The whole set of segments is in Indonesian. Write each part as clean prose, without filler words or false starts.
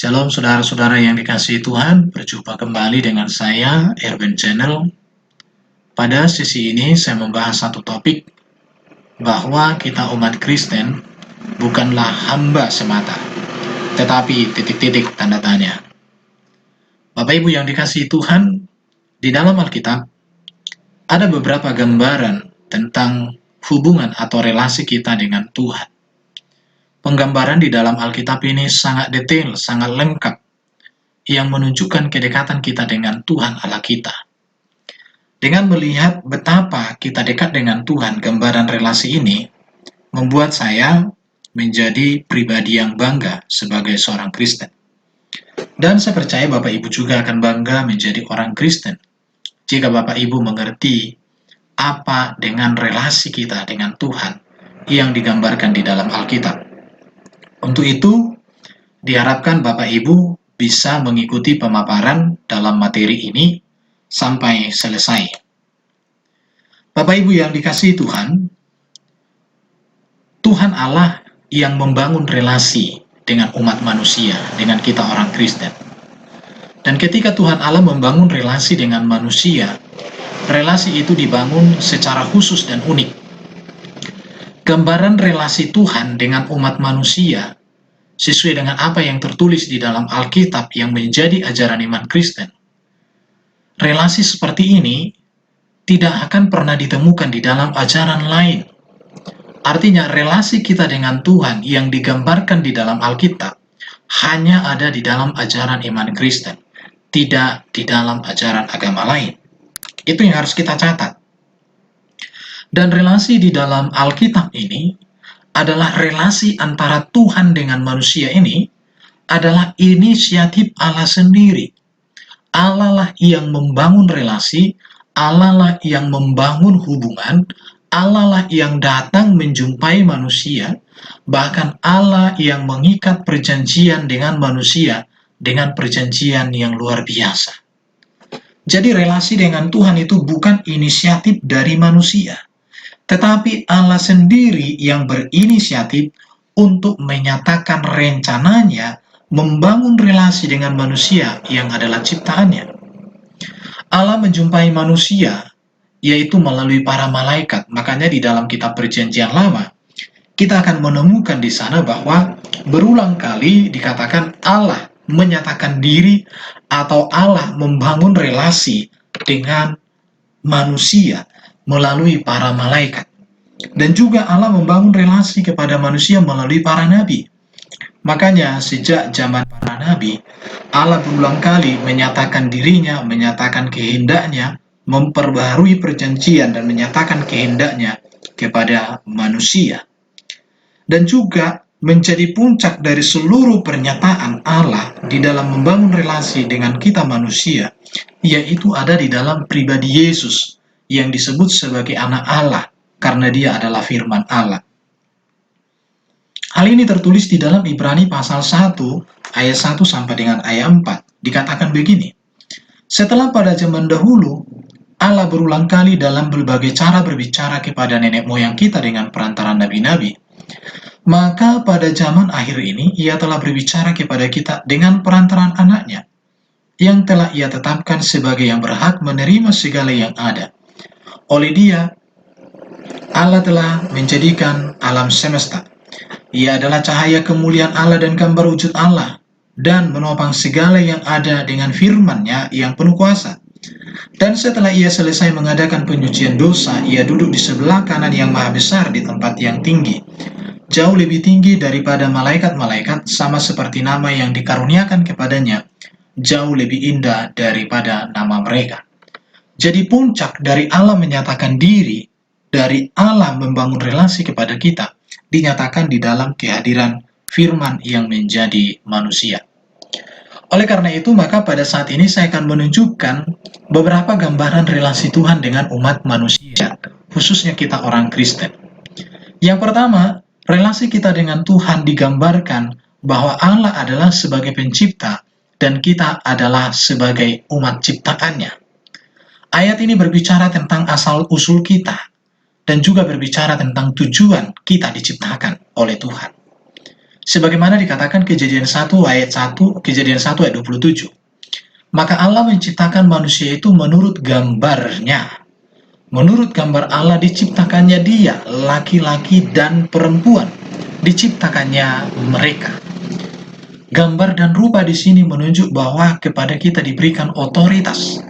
Shalom saudara-saudara yang dikasihi Tuhan, berjumpa kembali dengan saya, Erwin Channel. Pada sesi ini saya membahas satu topik, bahwa kita umat Kristen bukanlah hamba semata, tetapi titik-titik tanda tanya. Bapak Ibu yang dikasihi Tuhan, di dalam Alkitab, ada beberapa gambaran tentang hubungan atau relasi kita dengan Tuhan. Penggambaran di dalam Alkitab ini sangat detail, sangat lengkap, yang menunjukkan kedekatan kita dengan Tuhan Allah kita. Dengan melihat betapa kita dekat dengan Tuhan, gambaran relasi ini membuat saya menjadi pribadi yang bangga sebagai seorang Kristen. Dan saya percaya Bapak Ibu juga akan bangga menjadi orang Kristen jika Bapak Ibu mengerti apa dengan relasi kita dengan Tuhan yang digambarkan di dalam Alkitab. Untuk itu, diharapkan Bapak Ibu bisa mengikuti pemaparan dalam materi ini sampai selesai. Bapak Ibu yang dikasihi Tuhan, Tuhan Allah yang membangun relasi dengan umat manusia, dengan kita orang Kristen. Dan ketika Tuhan Allah membangun relasi dengan manusia, relasi itu dibangun secara khusus dan unik. Gambaran relasi Tuhan dengan umat manusia sesuai dengan apa yang tertulis di dalam Alkitab yang menjadi ajaran iman Kristen. Relasi seperti ini tidak akan pernah ditemukan di dalam ajaran lain. Artinya relasi kita dengan Tuhan yang digambarkan di dalam Alkitab hanya ada di dalam ajaran iman Kristen, tidak di dalam ajaran agama lain. Itu yang harus kita catat. Dan relasi di dalam Alkitab ini adalah relasi antara Tuhan dengan manusia ini adalah inisiatif Allah sendiri. Allah lah yang membangun relasi, Allah lah yang membangun hubungan, Allah lah yang datang menjumpai manusia, bahkan Allah yang mengikat perjanjian dengan manusia dengan perjanjian yang luar biasa. Jadi relasi dengan Tuhan itu bukan inisiatif dari manusia, tetapi Allah sendiri yang berinisiatif untuk menyatakan rencananya membangun relasi dengan manusia yang adalah ciptaannya. Allah menjumpai manusia, yaitu melalui para malaikat. Makanya di dalam kitab Perjanjian Lama, kita akan menemukan di sana bahwa berulang kali dikatakan Allah menyatakan diri atau Allah membangun relasi dengan manusia melalui para malaikat. Dan juga Allah membangun relasi kepada manusia melalui para nabi. Makanya sejak zaman para nabi, Allah berulang kali menyatakan dirinya, menyatakan kehendaknya, memperbaharui perjanjian dan menyatakan kehendaknya kepada manusia. Dan juga menjadi puncak dari seluruh pernyataan Allah di dalam membangun relasi dengan kita manusia, yaitu ada di dalam pribadi Yesus yang disebut sebagai anak Allah karena dia adalah firman Allah. Hal ini tertulis di dalam Ibrani pasal 1 ayat 1 sampai dengan ayat 4. Dikatakan begini, setelah pada zaman dahulu Allah berulang kali dalam berbagai cara berbicara kepada nenek moyang kita dengan perantaraan nabi-nabi, maka pada zaman akhir ini ia telah berbicara kepada kita dengan perantaraan anaknya, yang telah ia tetapkan sebagai yang berhak menerima segala yang ada. Oleh dia, Allah telah menjadikan alam semesta. Ia adalah cahaya kemuliaan Allah dan gambar wujud Allah, dan menopang segala yang ada dengan firman-Nya yang penuh kuasa. Dan setelah ia selesai mengadakan penyucian dosa, ia duduk di sebelah kanan yang maha besar di tempat yang tinggi, jauh lebih tinggi daripada malaikat-malaikat, sama seperti nama yang dikaruniakan kepadanya, jauh lebih indah daripada nama mereka. Jadi puncak dari Allah menyatakan diri, dari Allah membangun relasi kepada kita, dinyatakan di dalam kehadiran firman yang menjadi manusia. Oleh karena itu, maka pada saat ini saya akan menunjukkan beberapa gambaran relasi Tuhan dengan umat manusia, khususnya kita orang Kristen. Yang pertama, relasi kita dengan Tuhan digambarkan bahwa Allah adalah sebagai pencipta dan kita adalah sebagai umat ciptaannya. Ayat ini berbicara tentang asal-usul kita dan juga berbicara tentang tujuan kita diciptakan oleh Tuhan. Sebagaimana dikatakan Kejadian 1 ayat 27. Maka Allah menciptakan manusia itu menurut gambarnya. Menurut gambar Allah diciptakannya dia, laki-laki dan perempuan. Diciptakannya mereka. Gambar dan rupa di sini menunjuk bahwa kepada kita diberikan otoritas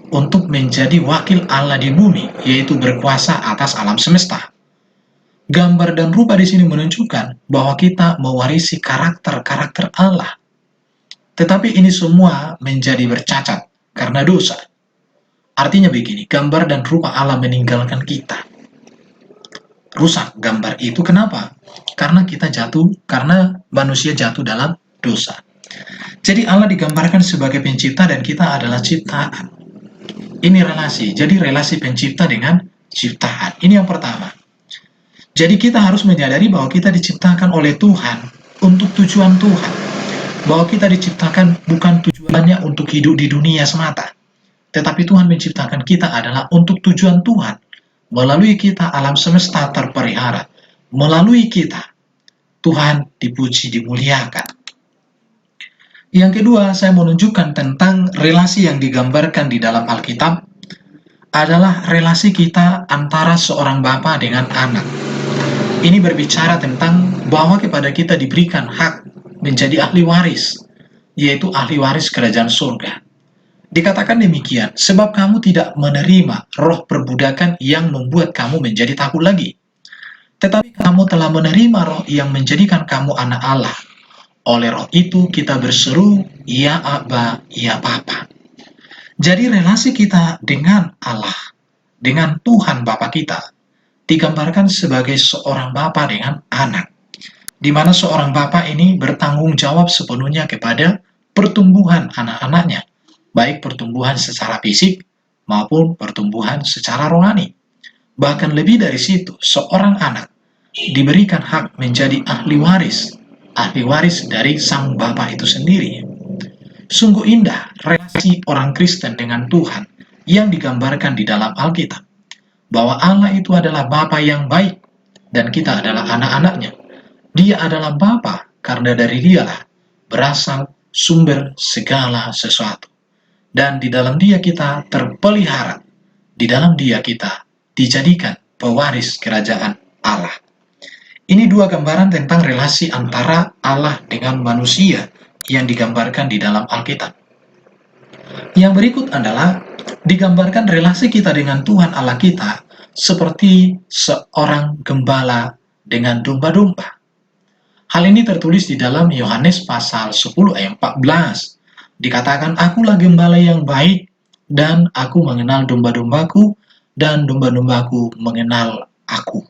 untuk menjadi wakil Allah di bumi, yaitu berkuasa atas alam semesta. Gambar dan rupa di sini menunjukkan bahwa kita mewarisi karakter-karakter Allah. Tetapi ini semua menjadi bercacat karena dosa. Artinya begini, gambar dan rupa Allah meninggalkan kita. Rusak gambar itu kenapa? Karena karena manusia jatuh dalam dosa. Jadi Allah digambarkan sebagai pencipta dan kita adalah ciptaan. Ini relasi, jadi relasi pencipta dengan ciptaan. Ini yang pertama. Jadi kita harus menyadari bahwa kita diciptakan oleh Tuhan untuk tujuan Tuhan. Bahwa kita diciptakan bukan tujuannya untuk hidup di dunia semata. Tetapi Tuhan menciptakan kita adalah untuk tujuan Tuhan. Melalui kita alam semesta terpelihara. Melalui kita Tuhan dipuji, dimuliakan. Yang kedua, saya menunjukkan tentang relasi yang digambarkan di dalam Alkitab adalah relasi kita antara seorang bapa dengan anak. Ini berbicara tentang bahwa kepada kita diberikan hak menjadi ahli waris, yaitu ahli waris kerajaan surga. Dikatakan demikian, sebab kamu tidak menerima roh perbudakan yang membuat kamu menjadi takut lagi. Tetapi kamu telah menerima roh yang menjadikan kamu anak Allah. Oleh roh itu kita berseru, ya Aba, ya Bapa. Jadi relasi kita dengan Allah, dengan Tuhan Bapa kita, digambarkan sebagai seorang bapa dengan anak. Di mana seorang bapa ini bertanggung jawab sepenuhnya kepada pertumbuhan anak-anaknya. Baik pertumbuhan secara fisik maupun pertumbuhan secara rohani. Bahkan lebih dari situ, seorang anak diberikan hak menjadi ahli waris dari sang bapa itu sendiri. Sungguh indah relasi orang Kristen dengan Tuhan yang digambarkan di dalam Alkitab. Bahwa Allah itu adalah bapa yang baik dan kita adalah anak-anaknya. Dia adalah bapa karena dari dialah berasal sumber segala sesuatu. Dan di dalam dia kita terpelihara. Di dalam dia kita dijadikan pewaris kerajaan Allah. Ini dua gambaran tentang relasi antara Allah dengan manusia yang digambarkan di dalam Alkitab. Yang berikut adalah digambarkan relasi kita dengan Tuhan Allah kita seperti seorang gembala dengan domba-domba. Hal ini tertulis di dalam Yohanes pasal 10 ayat 14. Dikatakan, akulah gembala yang baik, dan aku mengenal domba-dombaku, dan domba-dombaku mengenal aku.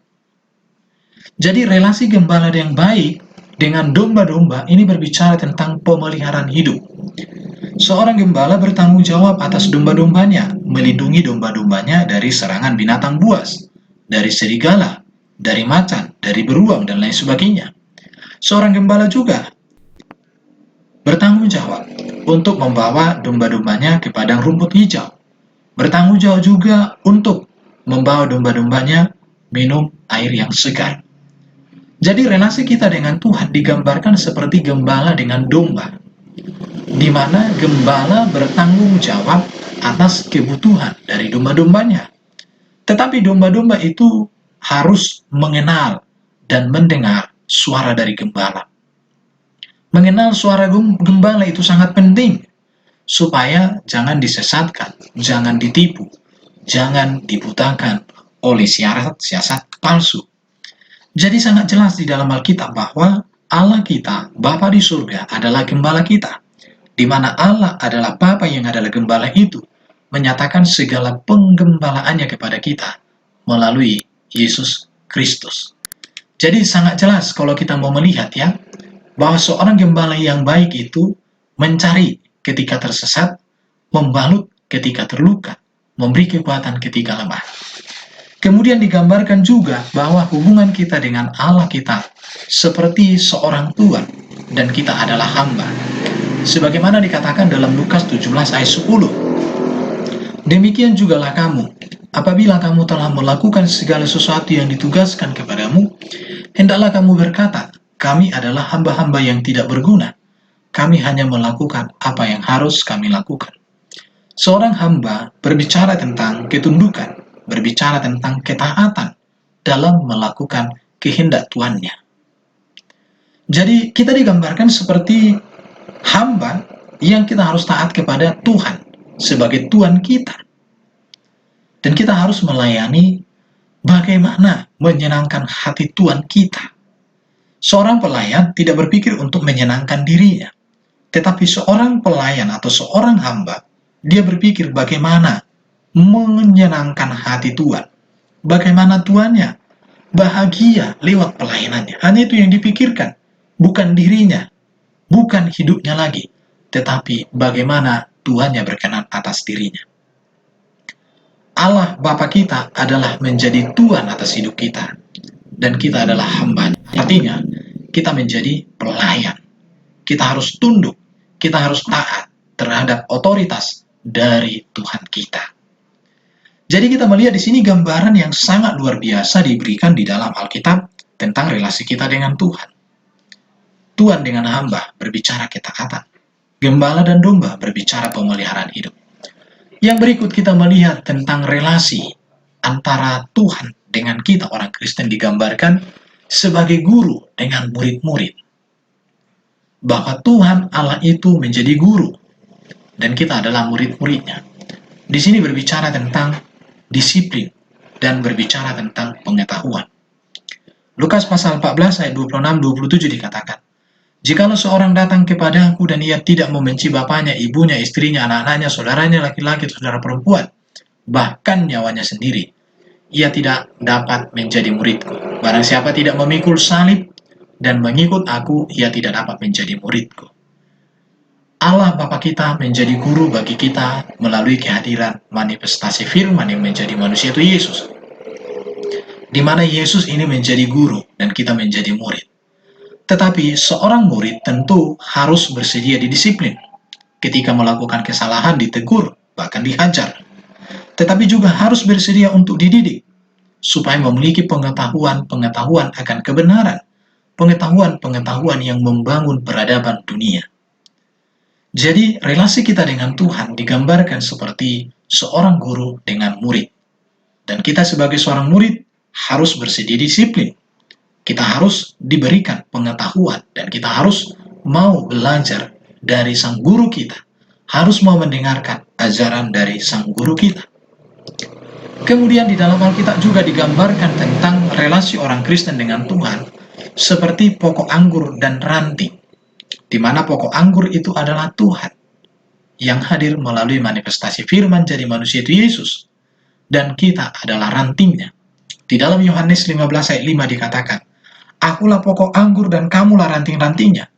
Jadi relasi gembala yang baik dengan domba-domba ini berbicara tentang pemeliharaan hidup. Seorang gembala bertanggung jawab atas domba-dombanya, melindungi domba-dombanya dari serangan binatang buas, dari serigala, dari macan, dari beruang, dan lain sebagainya. Seorang gembala juga bertanggung jawab untuk membawa domba-dombanya ke padang rumput hijau. Bertanggung jawab juga untuk membawa domba-dombanya minum air yang segar. Jadi relasi kita dengan Tuhan digambarkan seperti gembala dengan domba, di mana gembala bertanggung jawab atas kebutuhan dari domba-dombanya. Tetapi domba-domba itu harus mengenal dan mendengar suara dari gembala. Mengenal suara gembala itu sangat penting, supaya jangan disesatkan, jangan ditipu, jangan dibutakan oleh siasat palsu. Jadi sangat jelas di dalam Alkitab bahwa Allah kita, Bapa di surga, adalah gembala kita, di mana Allah adalah Bapa yang adalah gembala itu, menyatakan segala penggembalaannya kepada kita melalui Yesus Kristus. Jadi sangat jelas kalau kita mau melihat ya, bahwa seorang gembala yang baik itu mencari ketika tersesat, membalut ketika terluka, memberi kekuatan ketika lemah. Kemudian digambarkan juga bahwa hubungan kita dengan Allah kita seperti seorang tua dan kita adalah hamba. Sebagaimana dikatakan dalam Lukas 17 ayat 10. Demikian jugalah kamu, apabila kamu telah melakukan segala sesuatu yang ditugaskan kepadamu, hendaklah kamu berkata, kami adalah hamba-hamba yang tidak berguna. Kami hanya melakukan apa yang harus kami lakukan. Seorang hamba berbicara tentang ketundukan, berbicara tentang ketaatan dalam melakukan kehendak Tuannya. Jadi kita digambarkan seperti hamba yang kita harus taat kepada Tuhan sebagai Tuhan kita. Dan kita harus melayani bagaimana menyenangkan hati Tuhan kita. Seorang pelayan tidak berpikir untuk menyenangkan dirinya, tetapi seorang pelayan atau seorang hamba, dia berpikir bagaimana menyenangkan hati Tuhan. Bagaimana Tuannya bahagia lewat pelayanannya. Hanya itu yang dipikirkan. Bukan dirinya, bukan hidupnya lagi, tetapi bagaimana Tuhannya berkenan atas dirinya. Allah Bapa kita adalah menjadi Tuhan atas hidup kita, dan kita adalah hamba. Artinya, kita menjadi pelayan. Kita harus tunduk, kita harus taat terhadap otoritas dari Tuhan kita. Jadi kita melihat di sini gambaran yang sangat luar biasa diberikan di dalam Alkitab tentang relasi kita dengan Tuhan. Tuhan dengan hamba berbicara ketaatan. Gembala dan domba berbicara pemeliharaan hidup. Yang berikut kita melihat tentang relasi antara Tuhan dengan kita orang Kristen digambarkan sebagai guru dengan murid-murid. Bahwa Tuhan Allah itu menjadi guru dan kita adalah murid-muridnya. Di sini berbicara tentang disiplin dan berbicara tentang pengetahuan. Lukas pasal 14 ayat 26-27 dikatakan, "Jikalau seorang datang kepadaku dan ia tidak membenci bapaknya, ibunya, istrinya, anak-anaknya, saudaranya laki-laki, saudara perempuan, bahkan nyawanya sendiri, ia tidak dapat menjadi muridku. Barang siapa tidak memikul salib dan mengikut aku, ia tidak dapat menjadi muridku." Allah Bapa kita menjadi guru bagi kita melalui kehadiran manifestasi firman yang menjadi manusia itu Yesus. Di mana Yesus ini menjadi guru dan kita menjadi murid. Tetapi seorang murid tentu harus bersedia didisiplin. Ketika melakukan kesalahan ditegur, bahkan dihajar. Tetapi juga harus bersedia untuk dididik, supaya memiliki pengetahuan akan kebenaran, pengetahuan yang membangun peradaban dunia. Jadi relasi kita dengan Tuhan digambarkan seperti seorang guru dengan murid. Dan kita sebagai seorang murid harus bersedia disiplin. Kita harus diberikan pengetahuan dan kita harus mau belajar dari sang guru kita. Harus mau mendengarkan ajaran dari sang guru kita. Kemudian di dalam Alkitab juga digambarkan tentang relasi orang Kristen dengan Tuhan seperti pokok anggur dan ranting. Di mana pokok anggur itu adalah Tuhan yang hadir melalui manifestasi firman jadi manusia itu Yesus. Dan kita adalah rantingnya. Di dalam Yohanes 15 ayat 5 dikatakan, "Akulah pokok anggur dan kamulah ranting-rantingnya.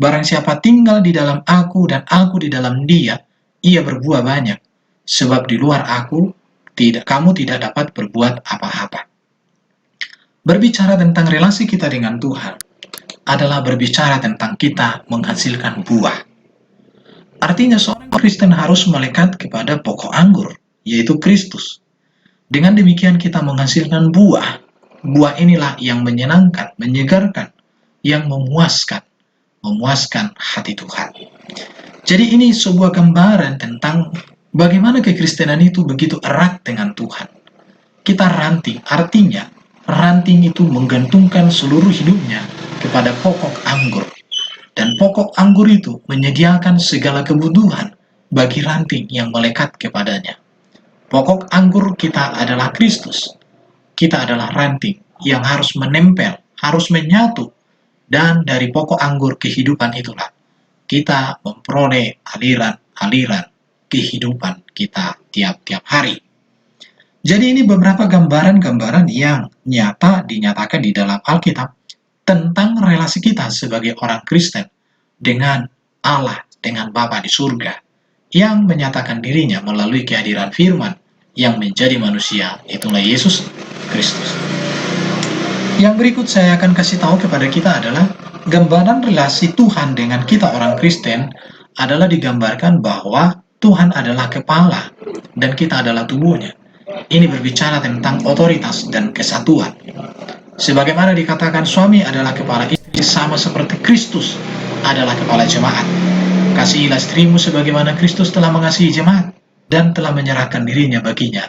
Barang siapa tinggal di dalam aku dan aku di dalam dia, ia berbuah banyak. Sebab di luar aku, kamu tidak dapat berbuat apa-apa." Berbicara tentang relasi kita dengan Tuhan adalah berbicara tentang kita menghasilkan buah. Artinya seorang Kristen harus melekat kepada pokok anggur, yaitu Kristus. Dengan demikian kita menghasilkan buah. Buah inilah yang menyenangkan, menyegarkan, yang memuaskan hati Tuhan. Jadi ini sebuah gambaran tentang bagaimana kekristenan itu begitu erat dengan Tuhan. Kita ranting, artinya ranting itu menggantungkan seluruh hidupnya kepada pokok anggur. Dan pokok anggur itu menyediakan segala kebutuhan bagi ranting yang melekat kepadanya. Pokok anggur kita adalah Kristus. Kita adalah ranting yang harus menempel, harus menyatu. Dan dari pokok anggur kehidupan itulah kita memperoleh aliran-aliran kehidupan kita tiap-tiap hari. Jadi ini beberapa gambaran-gambaran yang nyata dinyatakan di dalam Alkitab tentang relasi kita sebagai orang Kristen dengan Allah, dengan Bapa di surga, yang menyatakan dirinya melalui kehadiran firman yang menjadi manusia, itulah Yesus Kristus. Yang berikut saya akan kasih tahu kepada kita adalah gambaran relasi Tuhan dengan kita orang Kristen adalah digambarkan bahwa Tuhan adalah kepala dan kita adalah tubuhnya. Ini berbicara tentang otoritas dan kesatuan. Sebagaimana dikatakan suami adalah kepala istri, sama seperti Kristus adalah kepala jemaat. Kasihilah istrimu sebagaimana Kristus telah mengasihi jemaat dan telah menyerahkan dirinya baginya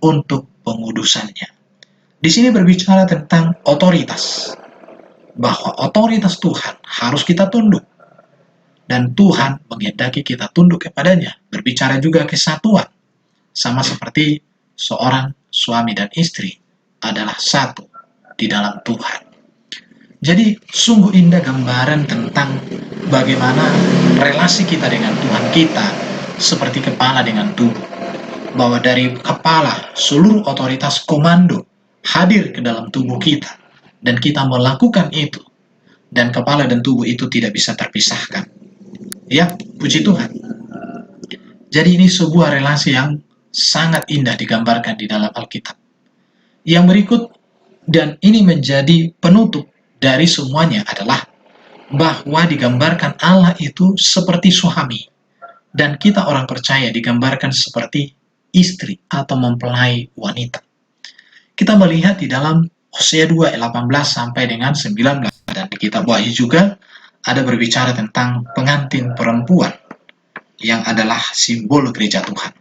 untuk pengudusannya. Di sini berbicara tentang otoritas, bahwa otoritas Tuhan harus kita tunduk, dan Tuhan menghendaki kita tunduk kepadanya. Berbicara juga kesatuan, sama seperti seorang suami dan istri adalah satu di dalam Tuhan. Jadi sungguh indah gambaran tentang bagaimana relasi kita dengan Tuhan kita seperti kepala dengan tubuh. Bahwa dari kepala seluruh otoritas komando hadir ke dalam tubuh kita. Dan kita melakukan itu. Dan kepala dan tubuh itu tidak bisa terpisahkan. Ya, puji Tuhan. Jadi ini sebuah relasi yang sangat indah digambarkan di dalam Alkitab. Yang berikut, dan ini menjadi penutup dari semuanya adalah bahwa digambarkan Allah itu seperti suami, dan kita orang percaya digambarkan seperti istri atau mempelai wanita. Kita melihat di dalam Hosea 2 ayat 18 sampai dengan 19, dan di kitab Wahyu juga ada berbicara tentang pengantin perempuan yang adalah simbol gereja Tuhan.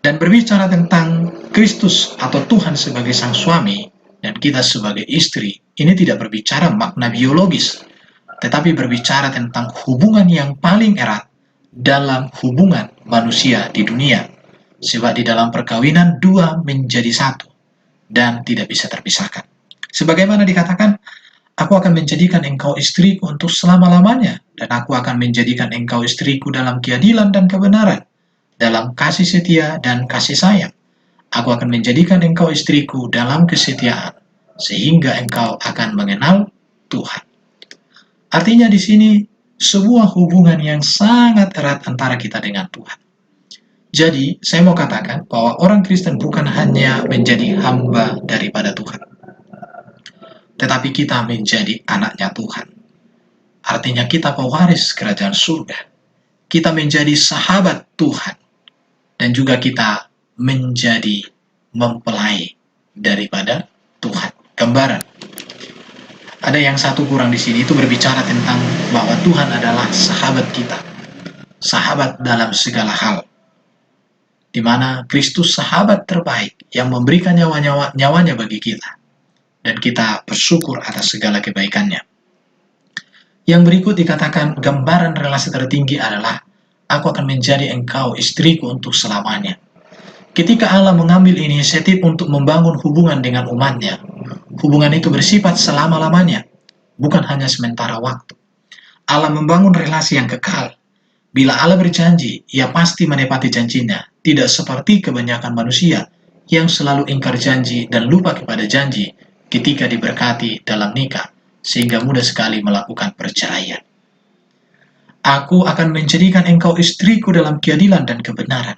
Dan berbicara tentang Kristus atau Tuhan sebagai sang suami dan kita sebagai istri, ini tidak berbicara makna biologis, tetapi berbicara tentang hubungan yang paling erat dalam hubungan manusia di dunia. Sebab di dalam perkawinan dua menjadi satu dan tidak bisa terpisahkan. Sebagaimana dikatakan, aku akan menjadikan engkau istriku untuk selama-lamanya, dan aku akan menjadikan engkau istriku dalam keadilan dan kebenaran, dalam kasih setia dan kasih sayang. Aku akan menjadikan engkau istriku dalam kesetiaan, sehingga engkau akan mengenal Tuhan. Artinya di sini sebuah hubungan yang sangat erat antara kita dengan Tuhan. Jadi, saya mau katakan bahwa orang Kristen bukan hanya menjadi hamba daripada Tuhan, tetapi kita menjadi anaknya Tuhan. Artinya kita pewaris kerajaan surga. Kita menjadi sahabat Tuhan. Dan juga kita menjadi mempelai daripada Tuhan. Gambaran. Ada yang satu kurang di sini, itu berbicara tentang bahwa Tuhan adalah sahabat kita. Sahabat dalam segala hal. Di mana Kristus sahabat terbaik yang memberikan nyawanya bagi kita. Dan kita bersyukur atas segala kebaikannya. Yang berikut dikatakan gambaran relasi tertinggi adalah aku akan menjadi engkau istriku untuk selamanya. Ketika Allah mengambil inisiatif untuk membangun hubungan dengan umatnya, hubungan itu bersifat selama-lamanya, bukan hanya sementara waktu. Allah membangun relasi yang kekal. Bila Allah berjanji, ia pasti menepati janjinya, tidak seperti kebanyakan manusia yang selalu ingkar janji dan lupa kepada janji ketika diberkati dalam nikah, sehingga mudah sekali melakukan perceraian. Aku akan menjadikan engkau istriku dalam keadilan dan kebenaran.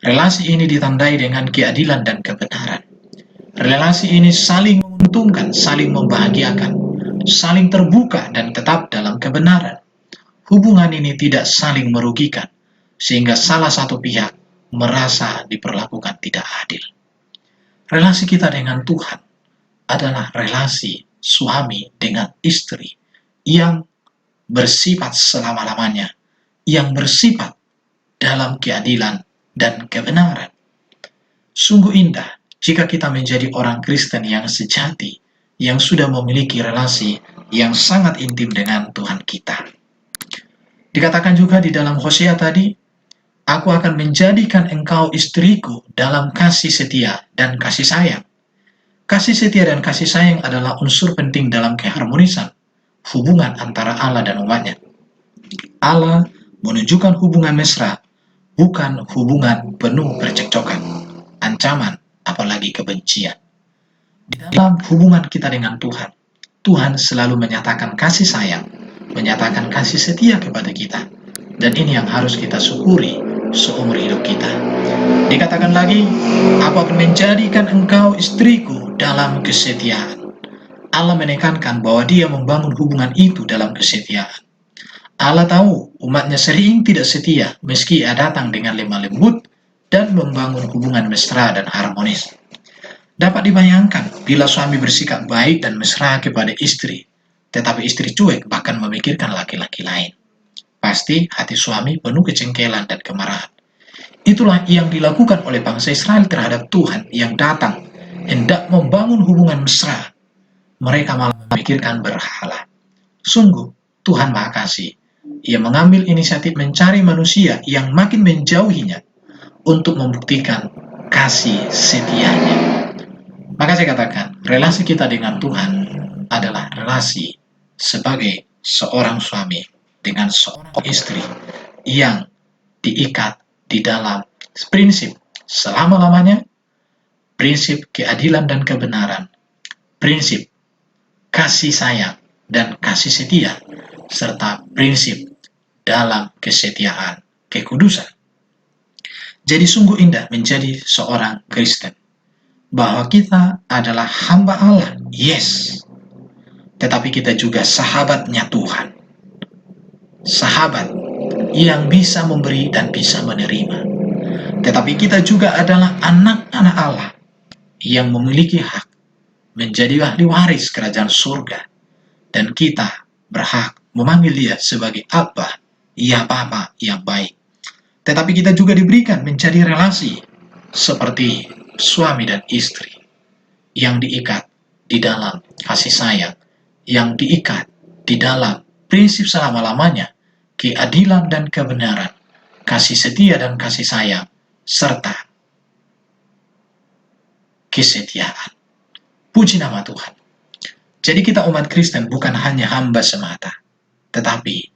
Relasi ini ditandai dengan keadilan dan kebenaran. Relasi ini saling menguntungkan, saling membahagiakan, saling terbuka dan tetap dalam kebenaran. Hubungan ini tidak saling merugikan, sehingga salah satu pihak merasa diperlakukan tidak adil. Relasi kita dengan Tuhan adalah relasi suami dengan istri yang bersifat selama-lamanya, yang bersifat dalam keadilan dan kebenaran. Sungguh indah jika kita menjadi orang Kristen yang sejati, yang sudah memiliki relasi yang sangat intim dengan Tuhan kita. Dikatakan juga di dalam Hosea tadi, aku akan menjadikan engkau istriku dalam kasih setia dan kasih sayang. Kasih setia dan kasih sayang adalah unsur penting dalam keharmonisan hubungan antara Allah dan umatnya. Allah menunjukkan hubungan mesra, bukan hubungan penuh percekcokan, ancaman, apalagi kebencian. Di dalam hubungan kita dengan Tuhan, Tuhan selalu menyatakan kasih sayang, menyatakan kasih setia kepada kita. Dan ini yang harus kita syukuri seumur hidup kita. Dikatakan lagi, aku akan menjadikan engkau istriku dalam kesetiaan. Allah menekankan bahwa dia membangun hubungan itu dalam kesetiaan. Allah tahu umatnya sering tidak setia meski ia datang dengan lemah lembut dan membangun hubungan mesra dan harmonis. Dapat dibayangkan bila suami bersikap baik dan mesra kepada istri, Tetapi istri cuek bahkan memikirkan laki-laki lain. Pasti hati suami penuh kejengkelan dan kemarahan. Itulah yang dilakukan oleh bangsa Israel terhadap Tuhan yang datang hendak membangun hubungan mesra. Mereka malah memikirkan berhala. Sungguh, Tuhan Maha Kasih. Ia mengambil inisiatif mencari manusia yang makin menjauhinya untuk membuktikan kasih setianya. Maka saya katakan, relasi kita dengan Tuhan adalah relasi sebagai seorang suami dengan seorang istri yang diikat di dalam prinsip selama-lamanya, prinsip keadilan dan kebenaran, prinsip kasih sayang dan kasih setia, serta prinsip dalam kesetiaan kekudusan. Jadi sungguh indah menjadi seorang Kristen, bahwa kita adalah hamba Allah, yes, tetapi kita juga sahabatnya Tuhan, sahabat yang bisa memberi dan bisa menerima. Tetapi kita juga adalah anak-anak Allah yang memiliki hak menjadi ahli waris kerajaan surga, dan kita berhak memanggil dia sebagai Abba, ya Bapa yang baik. Tetapi kita juga diberikan menjadi relasi seperti suami dan istri yang diikat di dalam kasih sayang, yang diikat di dalam prinsip selama-lamanya, keadilan dan kebenaran, kasih setia dan kasih sayang, serta kesetiaan. Puji nama Tuhan. Jadi kita umat Kristen bukan hanya hamba semata, tetapi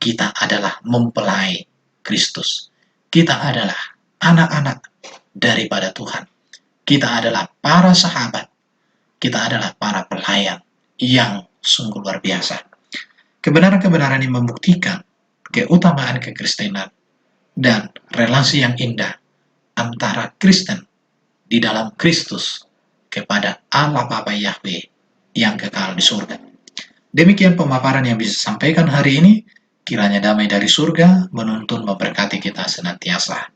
kita adalah mempelai Kristus. Kita adalah anak-anak daripada Tuhan. Kita adalah para sahabat. Kita adalah para pelayan yang sungguh luar biasa. Kebenaran-kebenaran yang membuktikan keutamaan kekristenan dan relasi yang indah antara Kristen di dalam Kristus kepada Allah Bapa Yahweh yang kekal di surga. Demikian pemaparan yang bisa sampaikan hari ini. Kiranya damai dari surga menuntun memberkati kita senantiasa.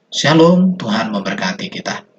Shalom, Tuhan memberkati kita.